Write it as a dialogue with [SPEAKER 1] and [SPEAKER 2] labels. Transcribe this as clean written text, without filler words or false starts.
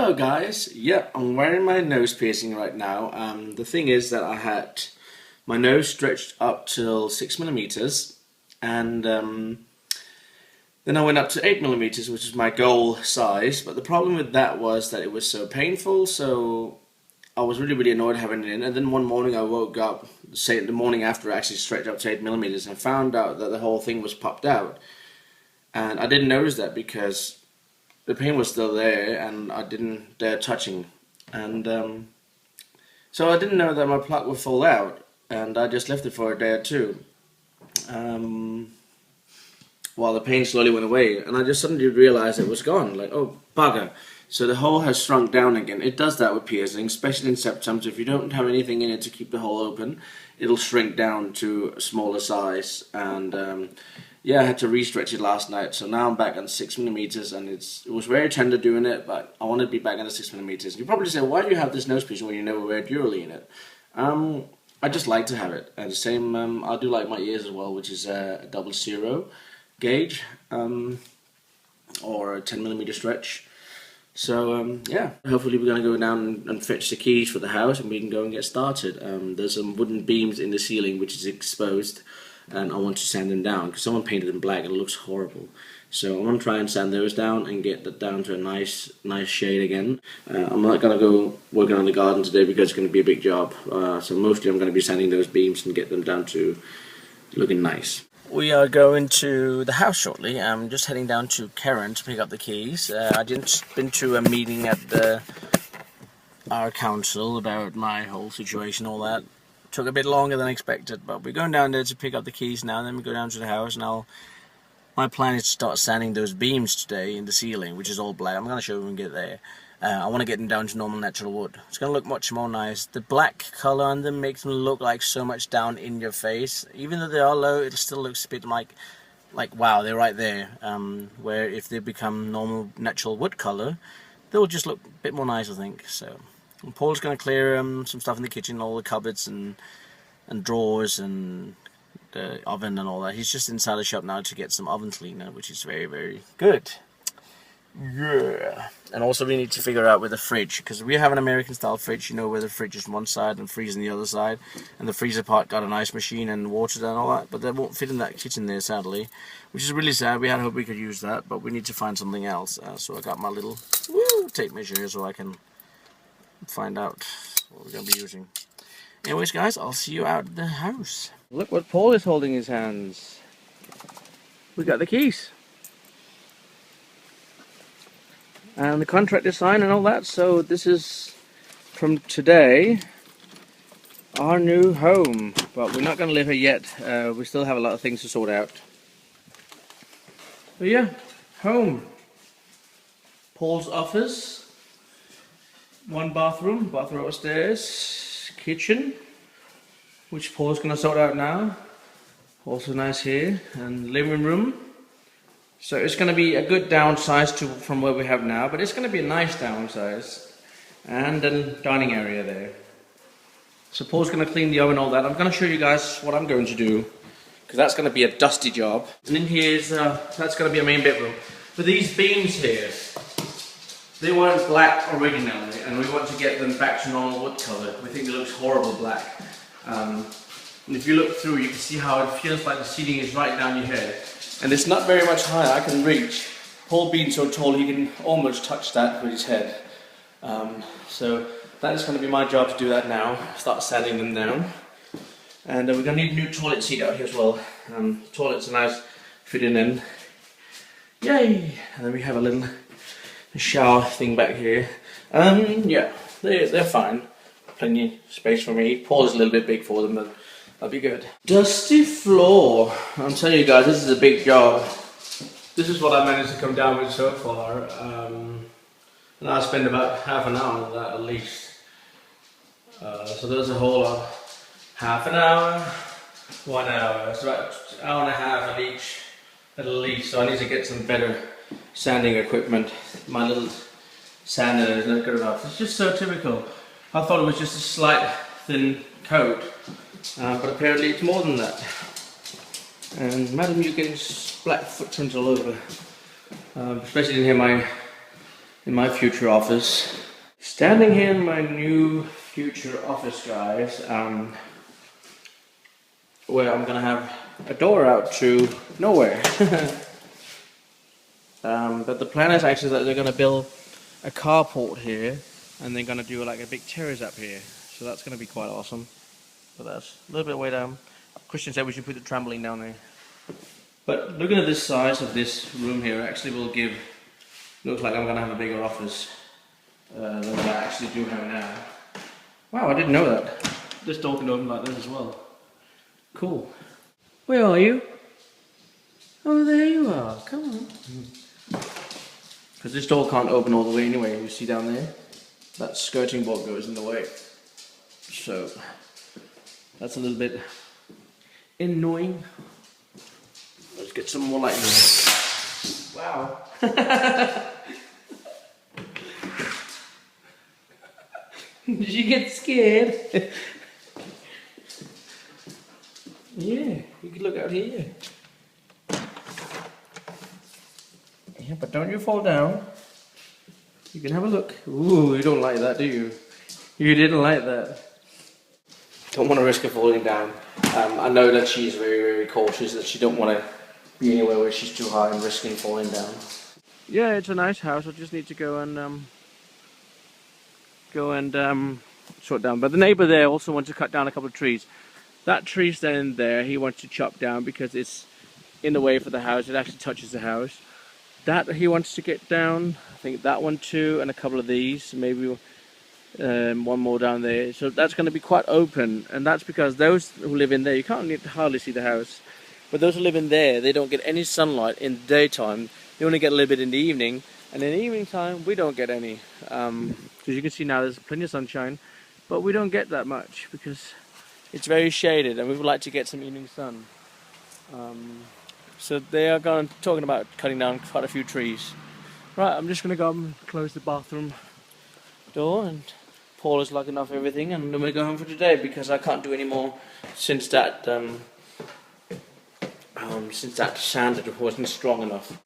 [SPEAKER 1] Hello guys, yep, I'm wearing my nose piercing right now. The thing is that I had my nose stretched up till 6 millimeters, and then I went up to 8 millimeters, which is my goal size. But the problem with that was that it was so painful, so I was really annoyed having it in. And then one morning I woke up, say the morning after I actually stretched up to 8 millimeters, and found out that the whole thing was popped out. And I didn't notice that because the pain was still there, and I didn't dare touching, and so I didn't know that my plug would fall out, and I just left it for a day or two, while the pain slowly went away, and I just suddenly realized it was gone. Like, oh bugger! So the hole has shrunk down again. It does that with piercing, especially in septums. If you don't have anything in it to keep the hole open, it'll shrink down to a smaller size, and yeah, I had to re-stretch it last night, so now I'm back on 6 millimeters, and it was very tender doing it, but I wanted to be back on the 6 millimeters. You probably say, why do you have this nose piercing when you never wear jewelry in it? I just like to have it, and the same, I do like my ears as well, which is a 00 gauge, or a 10 millimeter stretch. So yeah, hopefully we're going to go down and fetch the keys for the house, and we can go and get started. There's some wooden beams in the ceiling which is exposed, and I want to sand them down because someone painted them black and it looks horrible. So I'm going to try and sand those down and get that down to a nice shade again. I'm not going to go working on the garden today because it's going to be a big job. So mostly I'm going to be sanding those beams and get them down to looking nice. We are going to the house shortly. I'm just heading down to Karen to pick up the keys. I just been to a meeting at our council about my whole situation, all that. Took a bit longer than expected, but we're going down there to pick up the keys now, and then we go down to the house, and my plan is to start sanding those beams today in the ceiling, which is all black. I'm going to show you when we get there. I want to get them down to normal natural wood. It's going to look much more nice. The black color on them makes them look like so much down in your face. Even though they are low, it still looks a bit like wow, they're right there. Where if they become normal natural wood color, they'll just look a bit more nice, I think. So Paul's going to clear some stuff in the kitchen, all the cupboards and drawers and the oven and all that. He's just inside the shop now to get some oven cleaner, which is very good. Yeah. And also we need to figure out with the fridge, because we have an American style fridge, you know, where the fridge is on one side and freezer on the other side, and the freezer part got an ice machine and water and all that, but that won't fit in that kitchen there, sadly, which is really sad. We had hoped we could use that, but we need to find something else. So I got my little tape measure here so I can find out what we're going to be using. Anyways guys, I'll see you out at the house. Look what Paul is holding in his hands. We got the keys. And the contract is signed and all that, so this is from today our new home. But we're not going to live here yet. We still have a lot of things to sort out. But yeah, home. Paul's office. One bathroom upstairs. Kitchen, which Paul's going to sort out now. Also nice here. And living room. So it's going to be a good downsize from where we have now, but it's going to be a nice downsize. And then dining area there. So Paul's going to clean the oven and all that. I'm going to show you guys what I'm going to do, because that's going to be a dusty job. And in here is, that's going to be a main bedroom. But these beams here, they weren't black originally, and we want to get them back to normal wood color. We think it looks horrible black. And if you look through, you can see how it feels like the ceiling is right down your head. And it's not very much higher. I can reach. Paul being so tall, he can almost touch that with his head. So that is going to be my job to do that now. Start sanding them down. And we're going to need a new toilet seat out here as well. Toilets are nice fitting in. Yay! And then we have a little shower thing back here. Yeah, they're fine. Plenty of space for me. Paul is a little bit big for them, but that'll be good. Dusty floor. I'm telling you guys, this is a big job. This is what I managed to come down with so far. And I spent about half an hour on that at least. So there's a whole lot. Half an hour, 1 hour. It's about an hour and a half on each at least. So I need to get some better sanding equipment. My little sander is not good enough. It's just so typical. I thought it was just a slight thin coat. But apparently it's more than that. And madam, you're getting black footprints all over. Especially in here, in my future office. Standing here in my new future office, guys, where I'm gonna have a door out to nowhere. But the plan is actually that they're gonna build a carport here, and they're gonna do like a big terrace up here. So that's gonna be quite awesome. But that's a little bit way down. Christian said we should put the trampoline down there. But looking at this size of this room here, actually will give, looks like I'm gonna have a bigger office than what I actually do have now. Wow, I didn't know that. This door can open like this as well. Cool. Where are you? Oh, there you are. Come on. Because this door can't open all the way anyway. You see down there? That skirting board goes in the way. So that's a little bit annoying. Let's get some more light. Wow. Did you get scared? Yeah, you could look out here. Yeah, but don't you fall down. You can have a look. Ooh, you don't like that, do you? You didn't like that. Don't want to risk her falling down. I know that she's very, very cautious, that she don't want to be anywhere where she's too high and risking falling down. Yeah, it's a nice house. I just need to go and sort down. But the neighbour there also wants to cut down a couple of trees. That tree standing there, he wants to chop down because it's in the way for the house. It actually touches the house. That he wants to get down. I think that one too, and a couple of these, maybe one more down there. So that's going to be quite open, and that's because those who live in there, you can't hardly see the house, but those who live in there, they don't get any sunlight in the daytime. They only get a little bit in the evening, and in the evening time we don't get any. Because you can see now there's plenty of sunshine, but we don't get that much because it's very shaded, and we would like to get some evening sun. So they are talking about cutting down quite a few trees. Right, I'm just going to go and close the bathroom door, and Paul is locking off everything, and then we go home for today because I can't do any more since that sander wasn't strong enough.